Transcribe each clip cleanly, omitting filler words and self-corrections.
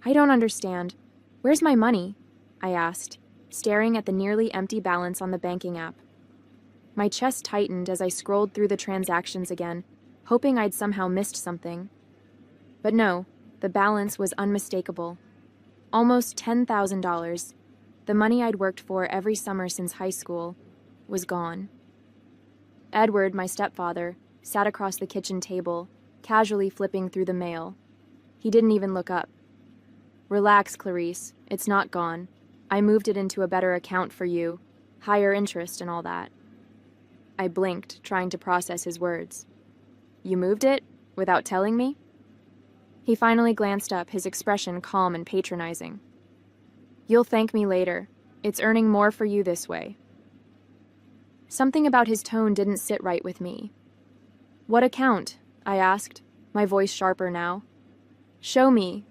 I don't understand. Where's my money? I asked, staring at the nearly empty balance on the banking app. My chest tightened as I scrolled through the transactions again, hoping I'd somehow missed something. But no, the balance was unmistakable. Almost $10,000, the money I'd worked for every summer since high school, was gone. Edward, my stepfather, sat across the kitchen table, casually flipping through the mail. He didn't even look up. Relax, Clarice, it's not gone. I moved it into a better account for you, higher interest and all that. I blinked, trying to process his words. You moved it? Without telling me? He finally glanced up, his expression calm and patronizing. You'll thank me later. It's earning more for you this way. Something about his tone didn't sit right with me. What account? I asked, my voice sharper now. Show me.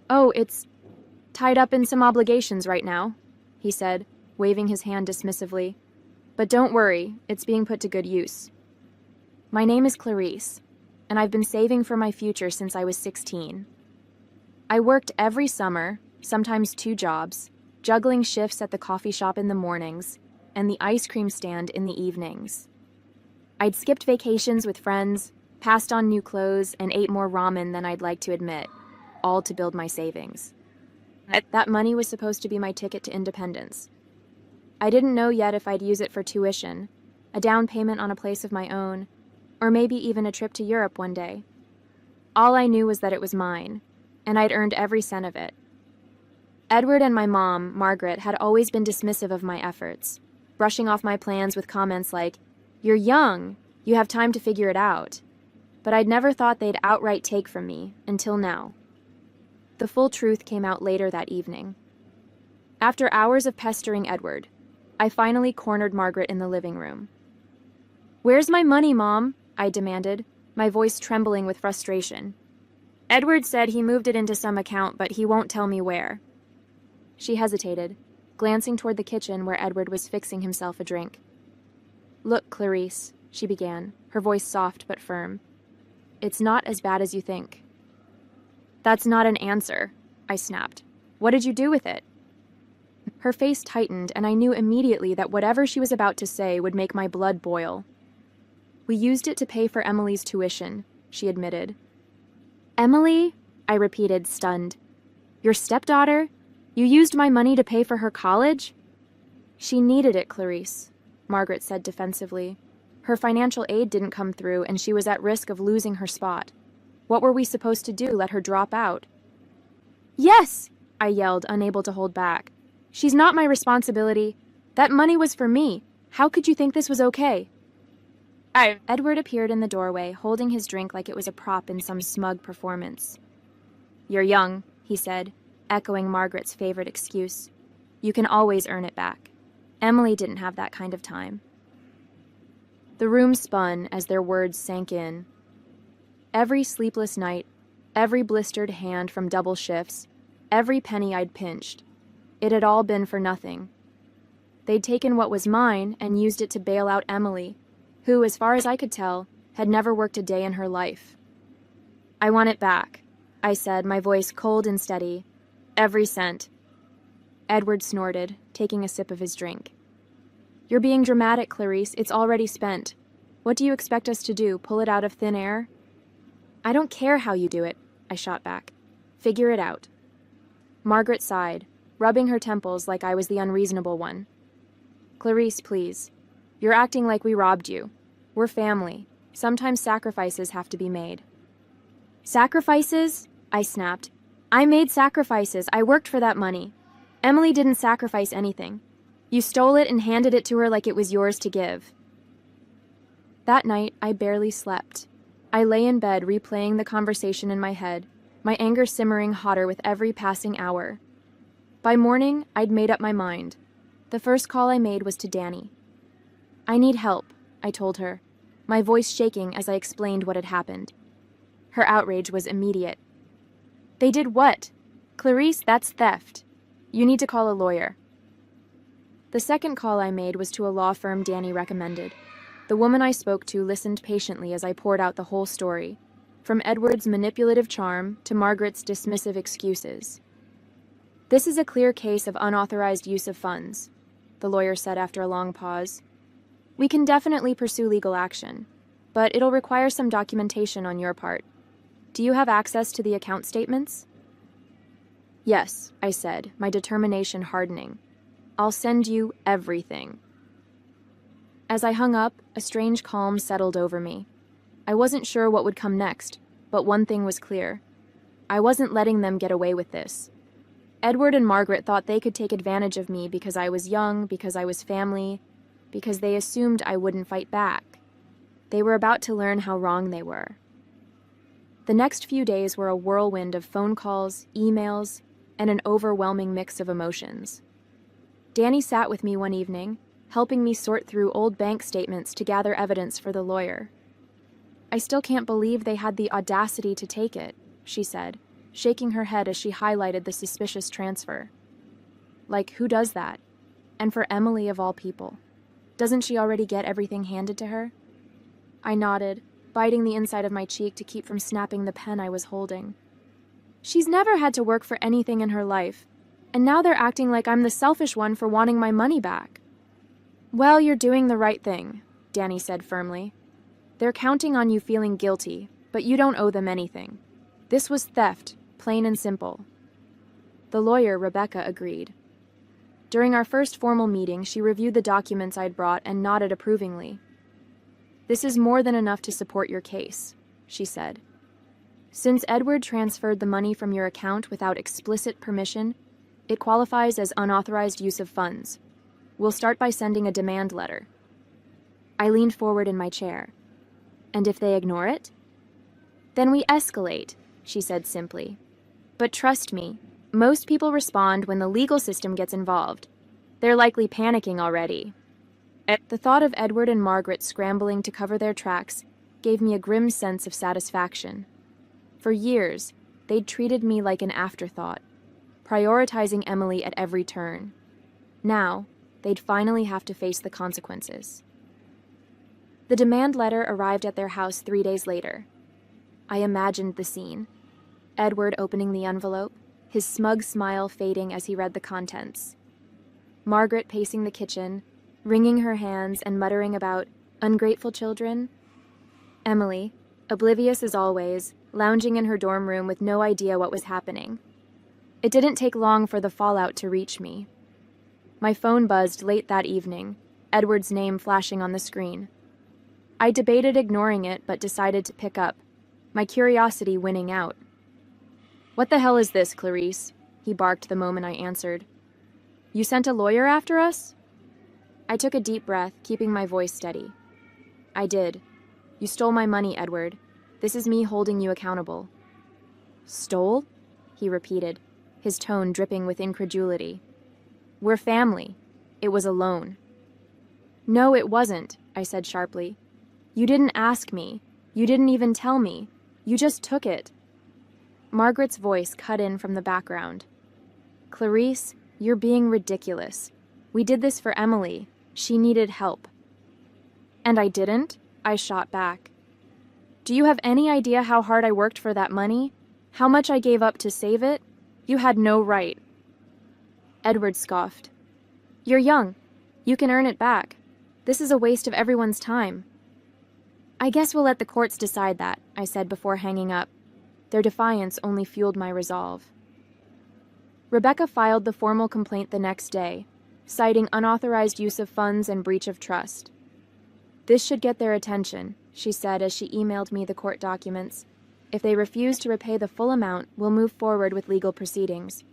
Oh, it's tied up in some obligations right now, he said, waving his hand dismissively. But don't worry, it's being put to good use. My name is Clarice, and I've been saving for my future since I was 16. I worked every summer, sometimes 2 jobs, juggling shifts at the coffee shop in the mornings and the ice cream stand in the evenings. I'd skipped vacations with friends, passed on new clothes, and ate more ramen than I'd like to admit, all to build my savings. That money was supposed to be my ticket to independence. I didn't know yet if I'd use it for tuition, a down payment on a place of my own, or maybe even a trip to Europe one day. All I knew was that it was mine, and I'd earned every cent of it. Edward and my mom, Margaret, had always been dismissive of my efforts, brushing off my plans with comments like, "You're young, you have time to figure it out." But I'd never thought they'd outright take from me, until now. The full truth came out later that evening. After hours of pestering Edward, I finally cornered Margaret in the living room. Where's my money, Mom? I demanded, my voice trembling with frustration. Edward said he moved it into some account, but he won't tell me where. She hesitated, glancing toward the kitchen where Edward was fixing himself a drink. Look, Clarice, she began, her voice soft but firm. It's not as bad as you think. That's not an answer, I snapped. What did you do with it? Her face tightened, and I knew immediately that whatever she was about to say would make my blood boil. We used it to pay for Emily's tuition, she admitted. Emily? I repeated, stunned. Your stepdaughter? You used my money to pay for her college? She needed it, Clarice, Margaret said defensively. Her financial aid didn't come through, and she was at risk of losing her spot. What were we supposed to do, let her drop out? Yes, I yelled, unable to hold back. She's not my responsibility. That money was for me. How could you think this was okay? Edward appeared in the doorway, holding his drink like it was a prop in some smug performance. You're young, he said, echoing Margaret's favorite excuse. You can always earn it back. Emily didn't have that kind of time. The room spun as their words sank in. Every sleepless night, every blistered hand from double shifts, every penny I'd pinched, it had all been for nothing. They'd taken what was mine and used it to bail out Emily, who, as far as I could tell, had never worked a day in her life. I want it back, I said, my voice cold and steady. Every cent. Edward snorted, taking a sip of his drink. You're being dramatic, Clarice. It's already spent. What do you expect us to do, pull it out of thin air? I don't care how you do it, I shot back. Figure it out. Margaret sighed, rubbing her temples like I was the unreasonable one. Clarice, please. You're acting like we robbed you. We're family. Sometimes sacrifices have to be made. Sacrifices? I snapped. I made sacrifices. I worked for that money. Emily didn't sacrifice anything. You stole it and handed it to her like it was yours to give. That night, I barely slept. I lay in bed replaying the conversation in my head, my anger simmering hotter with every passing hour. By morning, I'd made up my mind. The first call I made was to Danny. I need help, I told her, my voice shaking as I explained what had happened. Her outrage was immediate. They did what? Clarice, that's theft. You need to call a lawyer. The second call I made was to a law firm Danny recommended. The woman I spoke to listened patiently as I poured out the whole story. from Edward's manipulative charm to Margaret's dismissive excuses. "This is a clear case of unauthorized use of funds," the lawyer said after a long pause. "We can definitely pursue legal action, but it'll require some documentation on your part. Do you have access to the account statements?" "Yes," I said, my determination hardening. "I'll send you everything." As I hung up, a strange calm settled over me. I wasn't sure what would come next, but one thing was clear. I wasn't letting them get away with this. Edward and Margaret thought they could take advantage of me because I was young, because I was family, because they assumed I wouldn't fight back. They were about to learn how wrong they were. The next few days were a whirlwind of phone calls, emails, and an overwhelming mix of emotions. Danny sat with me one evening, helping me sort through old bank statements to gather evidence for the lawyer. "I still can't believe they had the audacity to take it," she said, shaking her head as she highlighted the suspicious transfer. "Like, who does that? And for Emily of all people. Doesn't she already get everything handed to her?" I nodded, biting the inside of my cheek to keep from snapping the pen I was holding. "She's never had to work for anything in her life, and now they're acting like I'm the selfish one for wanting my money back." "Well, you're doing the right thing," Danny said firmly. "They're counting on you feeling guilty, but you don't owe them anything. This was theft, plain and simple." The lawyer, Rebecca, agreed. During our first formal meeting, she reviewed the documents I'd brought and nodded approvingly. "This is more than enough to support your case," she said. "Since Edward transferred the money from your account without explicit permission, it qualifies as unauthorized use of funds. We'll start by sending a demand letter." I leaned forward in my chair. "And if they ignore it?" "Then we escalate," she said simply. "But trust me, most people respond when the legal system gets involved. They're likely panicking already." The thought of Edward and Margaret scrambling to cover their tracks gave me a grim sense of satisfaction. For years, they'd treated me like an afterthought, prioritizing Emily at every turn. Now, they'd finally have to face the consequences. The demand letter arrived at their house 3 days later. I imagined the scene. Edward opening the envelope, his smug smile fading as he read the contents. Margaret pacing the kitchen, wringing her hands and muttering about ungrateful children. Emily, oblivious as always, lounging in her dorm room with no idea what was happening. It didn't take long for the fallout to reach me. My phone buzzed late that evening, Edward's name flashing on the screen. I debated ignoring it, but decided to pick up, my curiosity winning out. "What the hell is this, Clarice?" he barked the moment I answered. "You sent a lawyer after us?" I took a deep breath, keeping my voice steady. "I did. You stole my money, Edward. This is me holding you accountable." "Stole?" he repeated, his tone dripping with incredulity. "We're family. It was a loan." "No, it wasn't," I said sharply. "You didn't ask me. You didn't even tell me. You just took it." Margaret's voice cut in from the background. "Clarice, you're being ridiculous. We did this for Emily. She needed help." "And I didn't?" I shot back. "Do you have any idea how hard I worked for that money? How much I gave up to save it? You had no right." Edward scoffed. "You're young. You can earn it back. This is a waste of everyone's time." "I guess we'll let the courts decide that," I said before hanging up. Their defiance only fueled my resolve. Rebecca filed the formal complaint the next day, citing unauthorized use of funds and breach of trust. "This should get their attention," she said as she emailed me the court documents. "If they refuse to repay the full amount, we'll move forward with legal proceedings."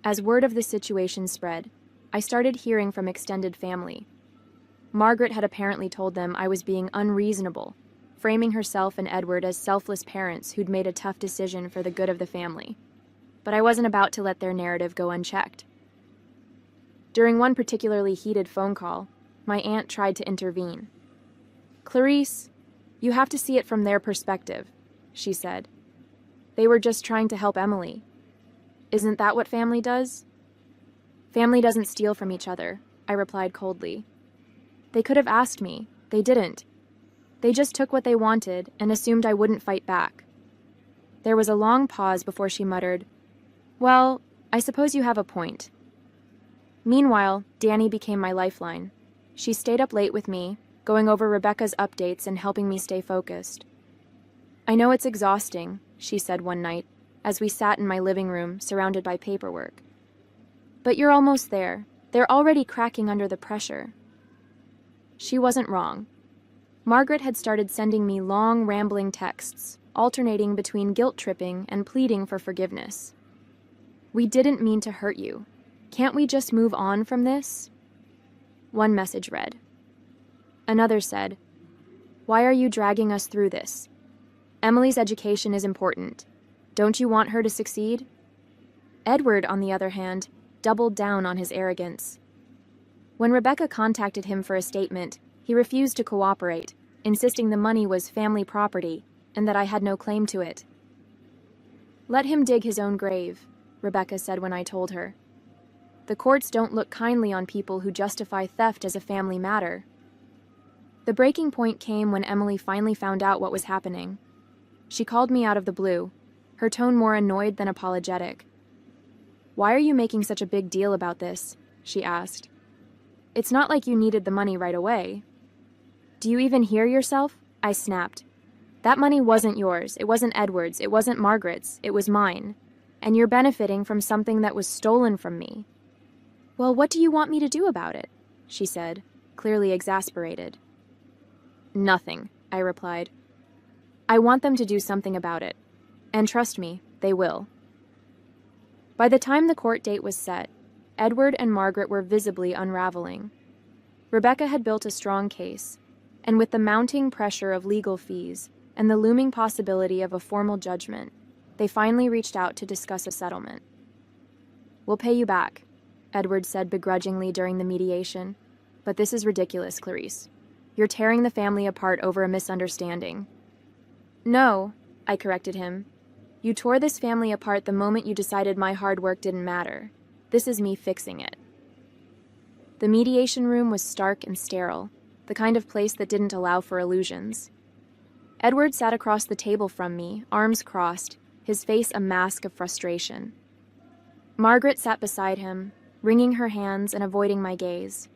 As word of the situation spread, I started hearing from extended family. Margaret had apparently told them I was being unreasonable, framing herself and Edward as selfless parents who'd made a tough decision for the good of the family. But I wasn't about to let their narrative go unchecked. During one particularly heated phone call, my aunt tried to intervene. "Clarice, you have to see it from their perspective," she said. "They were just trying to help Emily. Isn't that what family does?" "Family doesn't steal from each other," I replied coldly. "They could have asked me. They didn't. They just took what they wanted and assumed I wouldn't fight back. There was a long pause before she muttered, "Well, I suppose you have a point." Meanwhile, Danny became my lifeline. She stayed up late with me, going over Rebecca's updates and helping me stay focused. "I know it's exhausting," she said one night, as we sat in my living room, surrounded by paperwork. "But you're almost there. They're already cracking under the pressure." She wasn't wrong. Margaret had started sending me long, rambling texts, alternating between guilt-tripping and pleading for forgiveness. "We didn't mean to hurt you. Can't we just move on from this?" One message read. Another said, "Why are you dragging us through this? Emily's education is important. Don't you want her to succeed?" Edward, on the other hand, doubled down on his arrogance. When Rebecca contacted him for a statement, he refused to cooperate, insisting the money was family property and that I had no claim to it. "Let him dig his own grave," Rebecca said when I told her. "The courts don't look kindly on people who justify theft as a family matter." The breaking point came when Emily finally found out what was happening. She called me out of the blue, her tone more annoyed than apologetic. "Why are you making such a big deal about this?" she asked. "It's not like you needed the money right away." "Do you even hear yourself?" I snapped. "That money wasn't yours, it wasn't Edward's, it wasn't Margaret's, it was mine. And you're benefiting from something that was stolen from me." "Well, what do you want me to do about it?" she said, clearly exasperated. "Nothing," I replied. "I want them to do something about it. And trust me, they will." By the time the court date was set, Edward and Margaret were visibly unraveling. Rebecca had built a strong case, and with the mounting pressure of legal fees and the looming possibility of a formal judgment, they finally reached out to discuss a settlement. "We'll pay you back," Edward said begrudgingly during the mediation, "but this is ridiculous, Clarice. You're tearing the family apart over a misunderstanding." "No," I corrected him. "You tore this family apart the moment you decided my hard work didn't matter. This is me fixing it." The mediation room was stark and sterile, the kind of place that didn't allow for illusions. Edward sat across the table from me, arms crossed, his face a mask of frustration. Margaret sat beside him, wringing her hands and avoiding my gaze.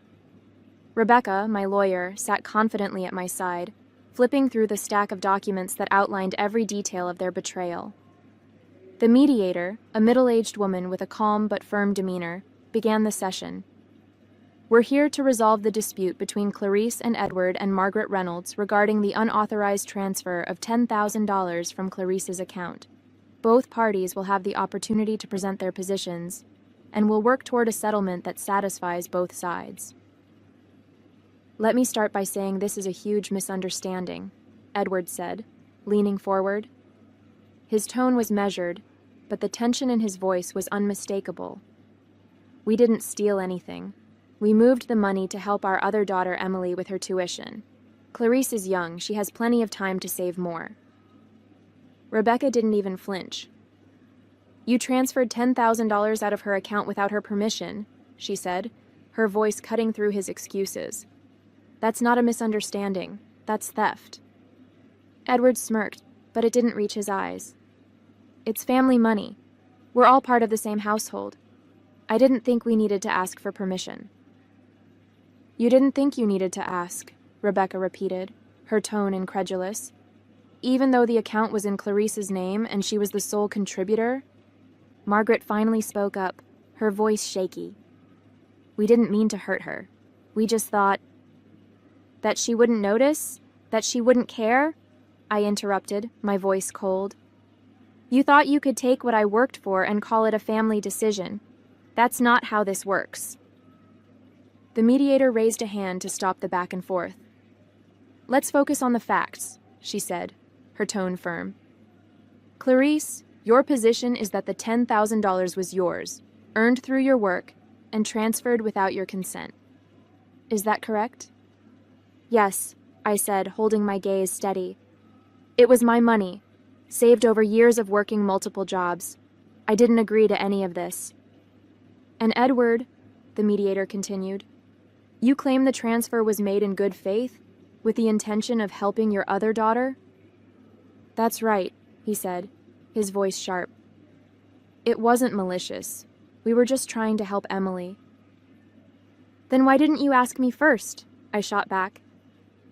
Rebecca, my lawyer, sat confidently at my side, flipping through the stack of documents that outlined every detail of their betrayal. The mediator, a middle-aged woman with a calm but firm demeanor, began the session. "We're here to resolve the dispute between Clarice and Edward and Margaret Reynolds regarding the unauthorized transfer of $10,000 from Clarice's account. Both parties will have the opportunity to present their positions, and will work toward a settlement that satisfies both sides." "Let me start by saying this is a huge misunderstanding," Edward said, leaning forward. His tone was measured, but the tension in his voice was unmistakable. "We didn't steal anything. We moved the money to help our other daughter Emily with her tuition. Clarice is young, she has plenty of time to save more." Rebecca didn't even flinch. "You transferred $10,000 out of her account without her permission," she said, her voice cutting through his excuses. "That's not a misunderstanding. That's theft." Edward smirked, but it didn't reach his eyes. "It's family money. We're all part of the same household. I didn't think we needed to ask for permission." "You didn't think you needed to ask," Rebecca repeated, her tone incredulous. "Even though the account was in Clarice's name and she was the sole contributor?" Margaret finally spoke up, her voice shaky. "We didn't mean to hurt her. We just thought—" "That she wouldn't notice? That she wouldn't care?" I interrupted, my voice cold. "You thought you could take what I worked for and call it a family decision. That's not how this works." The mediator raised a hand to stop the back and forth. "Let's focus on the facts," she said, her tone firm. "Clarice, your position is that the $10,000 was yours, earned through your work, and transferred without your consent. Is that correct?" "Yes," I said, holding my gaze steady. "It was my money, saved over years of working multiple jobs. I didn't agree to any of this." "And Edward," the mediator continued, "you claim the transfer was made in good faith? With the intention of helping your other daughter? That's right, he said, his voice sharp. It wasn't malicious. We were just trying to help Emily. Then why didn't you ask me first? I shot back.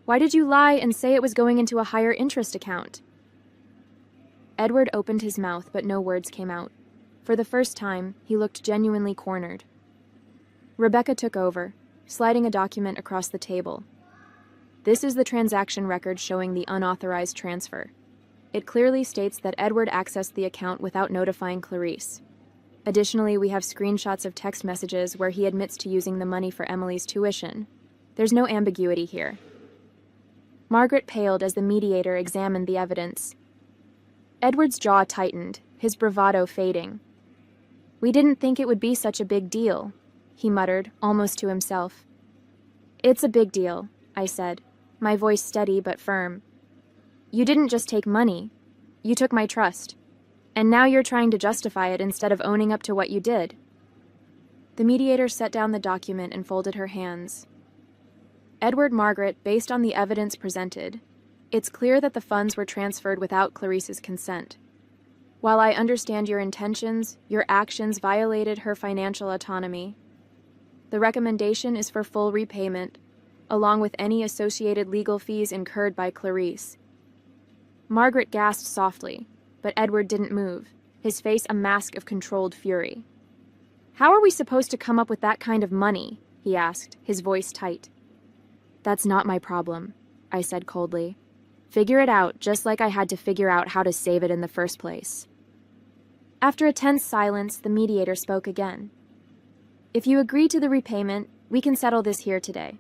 Why did you lie and say it was going into a higher interest account? Edward opened his mouth, but no words came out. For the first time, he looked genuinely cornered. Rebecca took over, sliding a document across the table. This is the transaction record showing the unauthorized transfer. It clearly states that Edward accessed the account without notifying Clarice. Additionally, we have screenshots of text messages where he admits to using the money for Emily's tuition. There's no ambiguity here. Margaret paled as the mediator examined the evidence. Edward's jaw tightened, his bravado fading. We didn't think it would be such a big deal, he muttered, almost to himself. It's a big deal, I said, my voice steady but firm. You didn't just take money. You took my trust. And now you're trying to justify it instead of owning up to what you did. The mediator set down the document and folded her hands. Edward, Margaret, based on the evidence presented, it's clear that the funds were transferred without Clarice's consent. While I understand your intentions, your actions violated her financial autonomy. The recommendation is for full repayment, along with any associated legal fees incurred by Clarice. Margaret gasped softly, but Edward didn't move, his face a mask of controlled fury. How are we supposed to come up with that kind of money? He asked, his voice tight. That's not my problem, I said coldly. Figure it out, just like I had to figure out how to save it in the first place. After a tense silence, the mediator spoke again. If you agree to the repayment, we can settle this here today.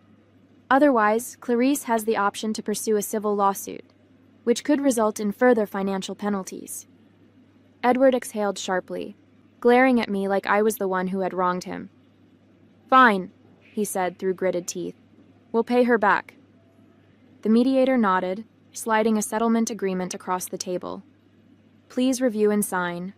Otherwise, Clarice has the option to pursue a civil lawsuit, which could result in further financial penalties. Edward exhaled sharply, glaring at me like I was the one who had wronged him. Fine, he said through gritted teeth. We'll pay her back. The mediator nodded, sliding a settlement agreement across the table. Please review and sign.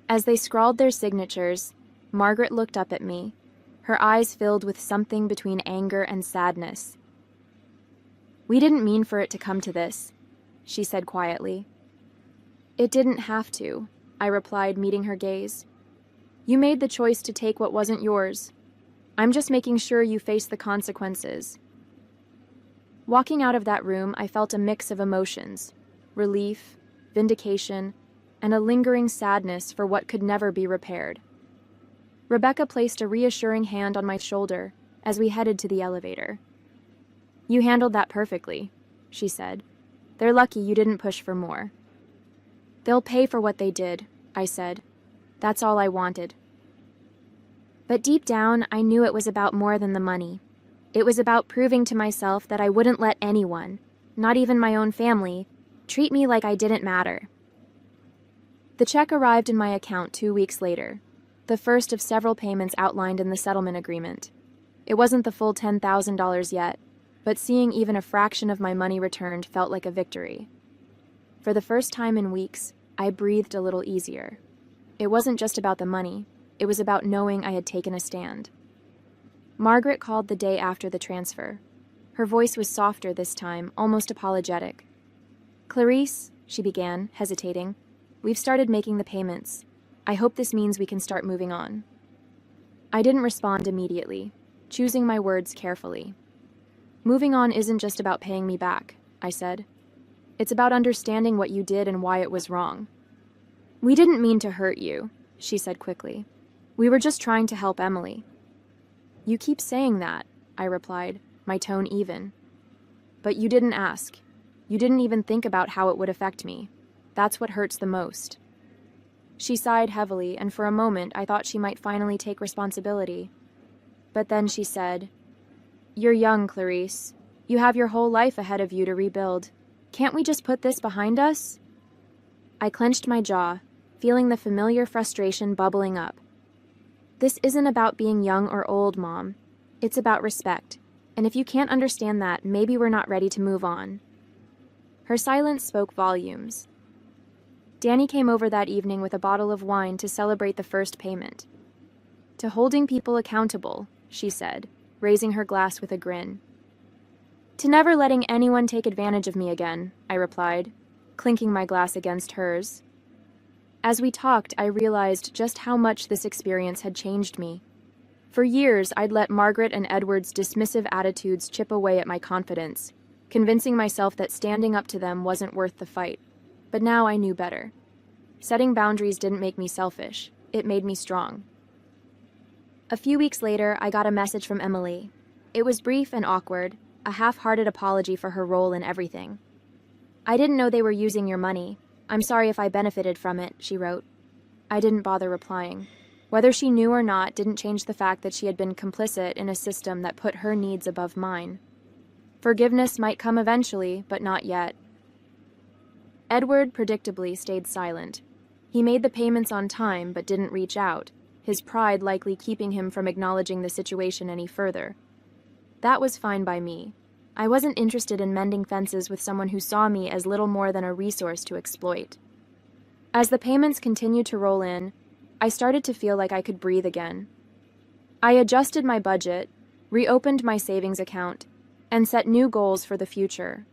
As they scrawled their signatures, Margaret looked up at me, her eyes filled with something between anger and sadness. We didn't mean for it to come to this, she said quietly. It didn't have to, I replied, meeting her gaze. You made the choice to take what wasn't yours. I'm just making sure you face the consequences. Walking out of that room, I felt a mix of emotions, relief, vindication, and a lingering sadness for what could never be repaired. Rebecca placed a reassuring hand on my shoulder as we headed to the elevator. You handled that perfectly, she said. They're lucky you didn't push for more. They'll pay for what they did, I said. That's all I wanted. But deep down, I knew it was about more than the money. It was about proving to myself that I wouldn't let anyone, not even my own family, treat me like I didn't matter. The check arrived in my account 2 weeks later, the first of several payments outlined in the settlement agreement. It wasn't the full $10,000 yet, but seeing even a fraction of my money returned felt like a victory. For the first time in weeks, I breathed a little easier. It wasn't just about the money, it was about knowing I had taken a stand. Margaret called the day after the transfer. Her voice was softer this time, almost apologetic. Clarice, she began, hesitating, we've started making the payments. I hope this means we can start moving on. I didn't respond immediately, choosing my words carefully. Moving on isn't just about paying me back, I said. It's about understanding what you did and why it was wrong. We didn't mean to hurt you, she said quickly. We were just trying to help Emily. You keep saying that, I replied, my tone even. But you didn't ask. You didn't even think about how it would affect me. That's what hurts the most. She sighed heavily, and for a moment I thought she might finally take responsibility. But then she said, You're young, Clarice. You have your whole life ahead of you to rebuild. Can't we just put this behind us? I clenched my jaw, feeling the familiar frustration bubbling up. This isn't about being young or old, Mom. It's about respect. And if you can't understand that, maybe we're not ready to move on. Her silence spoke volumes. Danny came over that evening with a bottle of wine to celebrate the first payment. To holding people accountable, she said, raising her glass with a grin. To never letting anyone take advantage of me again, I replied, clinking my glass against hers. As we talked, I realized just how much this experience had changed me. For years, I'd let Margaret and Edward's dismissive attitudes chip away at my confidence, convincing myself that standing up to them wasn't worth the fight. But now I knew better. Setting boundaries didn't make me selfish, it made me strong. A few weeks later, I got a message from Emily. It was brief and awkward, a half-hearted apology for her role in everything. "I didn't know they were using your money. I'm sorry if I benefited from it," she wrote. I didn't bother replying. Whether she knew or not didn't change the fact that she had been complicit in a system that put her needs above mine. Forgiveness might come eventually, but not yet. Edward predictably stayed silent. He made the payments on time but didn't reach out, his pride likely keeping him from acknowledging the situation any further. That was fine by me. I wasn't interested in mending fences with someone who saw me as little more than a resource to exploit. As the payments continued to roll in, I started to feel like I could breathe again. I adjusted my budget, reopened my savings account, and set new goals for the future.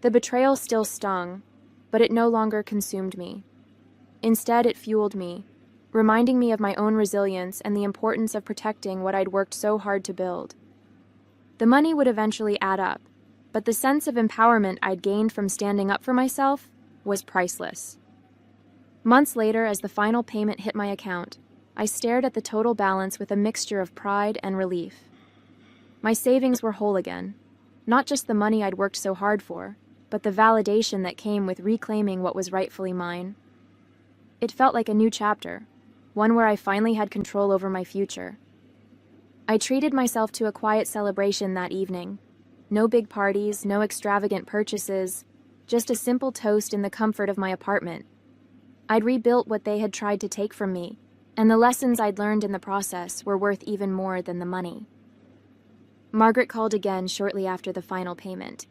The betrayal still stung, but it no longer consumed me. Instead, it fueled me, reminding me of my own resilience and the importance of protecting what I'd worked so hard to build. The money would eventually add up, but the sense of empowerment I'd gained from standing up for myself was priceless. Months later, as the final payment hit my account, I stared at the total balance with a mixture of pride and relief. My savings were whole again, not just the money I'd worked so hard for, but the validation that came with reclaiming what was rightfully mine. It felt like a new chapter, one where I finally had control over my future. I treated myself to a quiet celebration that evening. No big parties, no extravagant purchases, just a simple toast in the comfort of my apartment. I'd rebuilt what they had tried to take from me, and the lessons I'd learned in the process were worth even more than the money. Margaret called again shortly after the final payment.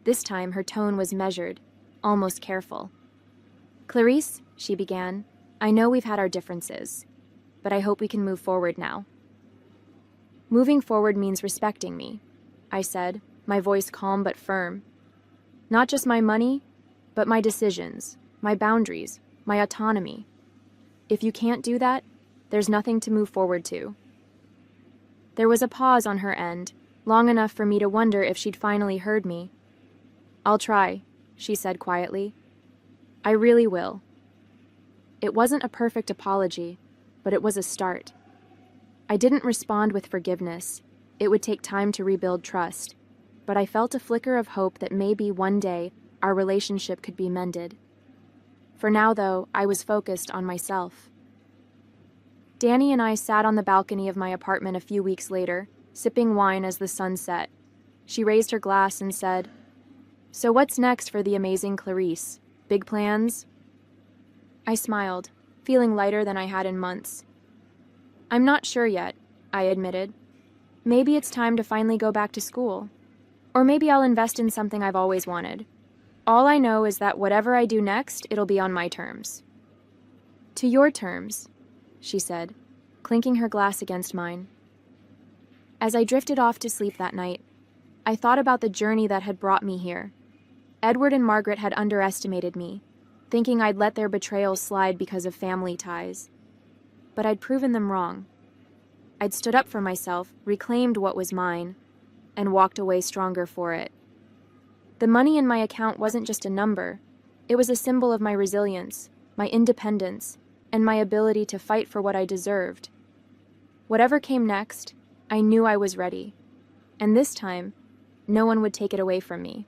This time her tone was measured, almost careful. "Clarice," she began, "I know we've had our differences, but I hope we can move forward now." "Moving forward means respecting me," I said, my voice calm but firm. "Not just my money, but my decisions, my boundaries, my autonomy. If you can't do that, there's nothing to move forward to." There was a pause on her end, long enough for me to wonder if she'd finally heard me. "I'll try," she said quietly. "I really will." It wasn't a perfect apology, but it was a start. I didn't respond with forgiveness. It would take time to rebuild trust, but I felt a flicker of hope that maybe one day our relationship could be mended. For now, though, I was focused on myself. Danny and I sat on the balcony of my apartment a few weeks later, sipping wine as the sun set. She raised her glass and said, "So what's next for the amazing Clarice? Big plans?" I smiled, feeling lighter than I had in months. "I'm not sure yet," I admitted. "Maybe it's time to finally go back to school. Or maybe I'll invest in something I've always wanted. All I know is that whatever I do next, it'll be on my terms." "To your terms," she said, clinking her glass against mine. As I drifted off to sleep that night, I thought about the journey that had brought me here. Edward and Margaret had underestimated me, thinking I'd let their betrayal slide because of family ties. But I'd proven them wrong. I'd stood up for myself, reclaimed what was mine, and walked away stronger for it. The money in my account wasn't just a number. It was a symbol of my resilience, my independence, and my ability to fight for what I deserved. Whatever came next, I knew I was ready. And this time, no one would take it away from me.